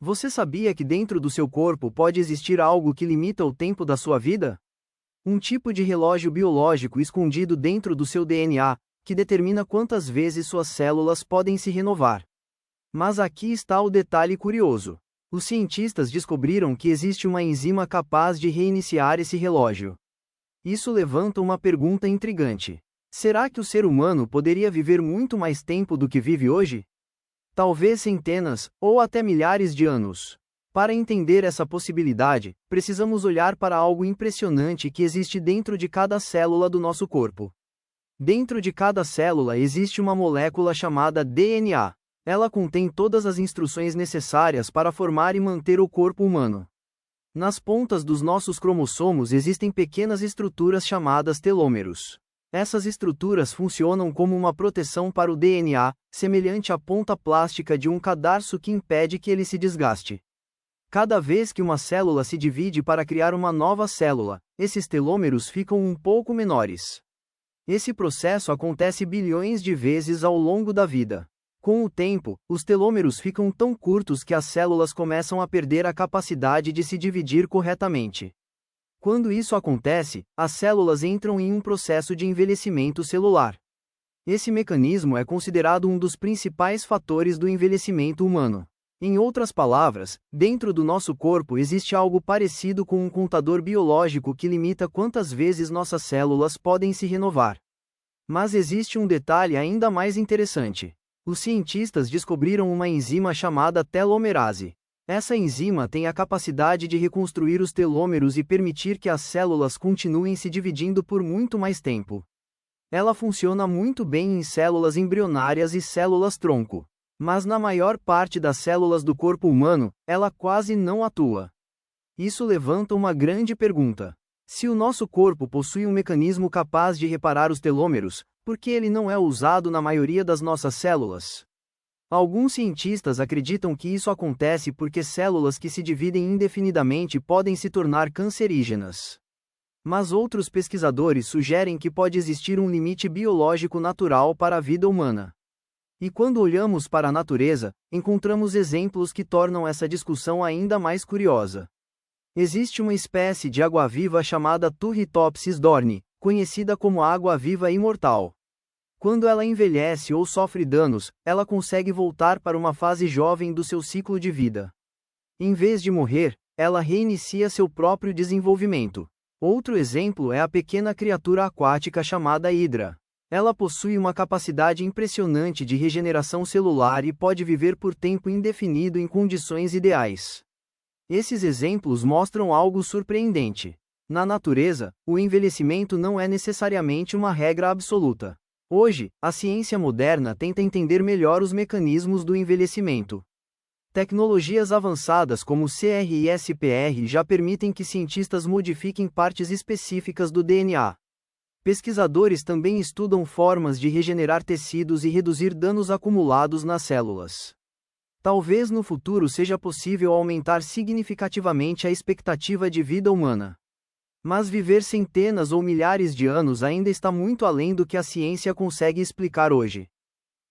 Você sabia que dentro do seu corpo pode existir algo que limita o tempo da sua vida? Um tipo de relógio biológico escondido dentro do seu DNA, que determina quantas vezes suas células podem se renovar. Mas aqui está o detalhe curioso. Os cientistas descobriram que existe uma enzima capaz de reiniciar esse relógio. Isso levanta uma pergunta intrigante. Será que o ser humano poderia viver muito mais tempo do que vive hoje? Talvez centenas, ou até milhares de anos. Para entender essa possibilidade, precisamos olhar para algo impressionante que existe dentro de cada célula do nosso corpo. Dentro de cada célula existe uma molécula chamada DNA. Ela contém todas as instruções necessárias para formar e manter o corpo humano. Nas pontas dos nossos cromossomos existem pequenas estruturas chamadas telômeros. Essas estruturas funcionam como uma proteção para o DNA, semelhante à ponta plástica de um cadarço que impede que ele se desgaste. Cada vez que uma célula se divide para criar uma nova célula, esses telômeros ficam um pouco menores. Esse processo acontece bilhões de vezes ao longo da vida. Com o tempo, os telômeros ficam tão curtos que as células começam a perder a capacidade de se dividir corretamente. Quando isso acontece, as células entram em um processo de envelhecimento celular. Esse mecanismo é considerado um dos principais fatores do envelhecimento humano. Em outras palavras, dentro do nosso corpo existe algo parecido com um contador biológico que limita quantas vezes nossas células podem se renovar. Mas existe um detalhe ainda mais interessante. Os cientistas descobriram uma enzima chamada telomerase. Essa enzima tem a capacidade de reconstruir os telômeros e permitir que as células continuem se dividindo por muito mais tempo. Ela funciona muito bem em células embrionárias e células-tronco. Mas na maior parte das células do corpo humano, ela quase não atua. Isso levanta uma grande pergunta. Se o nosso corpo possui um mecanismo capaz de reparar os telômeros, por que ele não é usado na maioria das nossas células? Alguns cientistas acreditam que isso acontece porque células que se dividem indefinidamente podem se tornar cancerígenas. Mas outros pesquisadores sugerem que pode existir um limite biológico natural para a vida humana. E quando olhamos para a natureza, encontramos exemplos que tornam essa discussão ainda mais curiosa. Existe uma espécie de água-viva chamada Turritopsis dohrnii, conhecida como água-viva imortal. Quando ela envelhece ou sofre danos, ela consegue voltar para uma fase jovem do seu ciclo de vida. Em vez de morrer, ela reinicia seu próprio desenvolvimento. Outro exemplo é a pequena criatura aquática chamada hidra. Ela possui uma capacidade impressionante de regeneração celular e pode viver por tempo indefinido em condições ideais. Esses exemplos mostram algo surpreendente. Na natureza, o envelhecimento não é necessariamente uma regra absoluta. Hoje, a ciência moderna tenta entender melhor os mecanismos do envelhecimento. Tecnologias avançadas como CRISPR já permitem que cientistas modifiquem partes específicas do DNA. Pesquisadores também estudam formas de regenerar tecidos e reduzir danos acumulados nas células. Talvez no futuro seja possível aumentar significativamente a expectativa de vida humana. Mas viver centenas ou milhares de anos ainda está muito além do que a ciência consegue explicar hoje.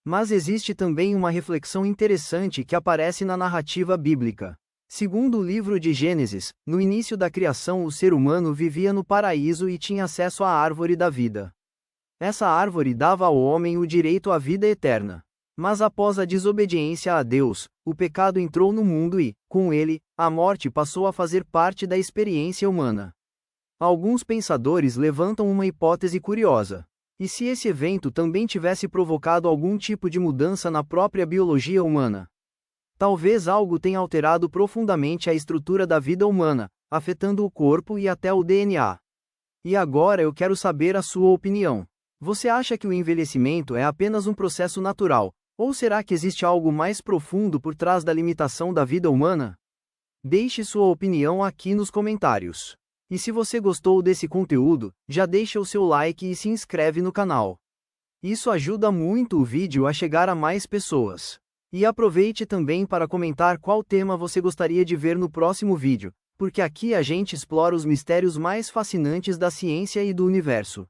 Mas existe também uma reflexão interessante que aparece na narrativa bíblica. Segundo o livro de Gênesis, no início da criação o ser humano vivia no paraíso e tinha acesso à árvore da vida. Essa árvore dava ao homem o direito à vida eterna. Mas após a desobediência a Deus, o pecado entrou no mundo e, com ele, a morte passou a fazer parte da experiência humana. Alguns pensadores levantam uma hipótese curiosa. E se esse evento também tivesse provocado algum tipo de mudança na própria biologia humana? Talvez algo tenha alterado profundamente a estrutura da vida humana, afetando o corpo e até o DNA. E agora eu quero saber a sua opinião. Você acha que o envelhecimento é apenas um processo natural, ou será que existe algo mais profundo por trás da limitação da vida humana? Deixe sua opinião aqui nos comentários. E se você gostou desse conteúdo, já deixa o seu like e se inscreve no canal. Isso ajuda muito o vídeo a chegar a mais pessoas. E aproveite também para comentar qual tema você gostaria de ver no próximo vídeo, porque aqui a gente explora os mistérios mais fascinantes da ciência e do universo.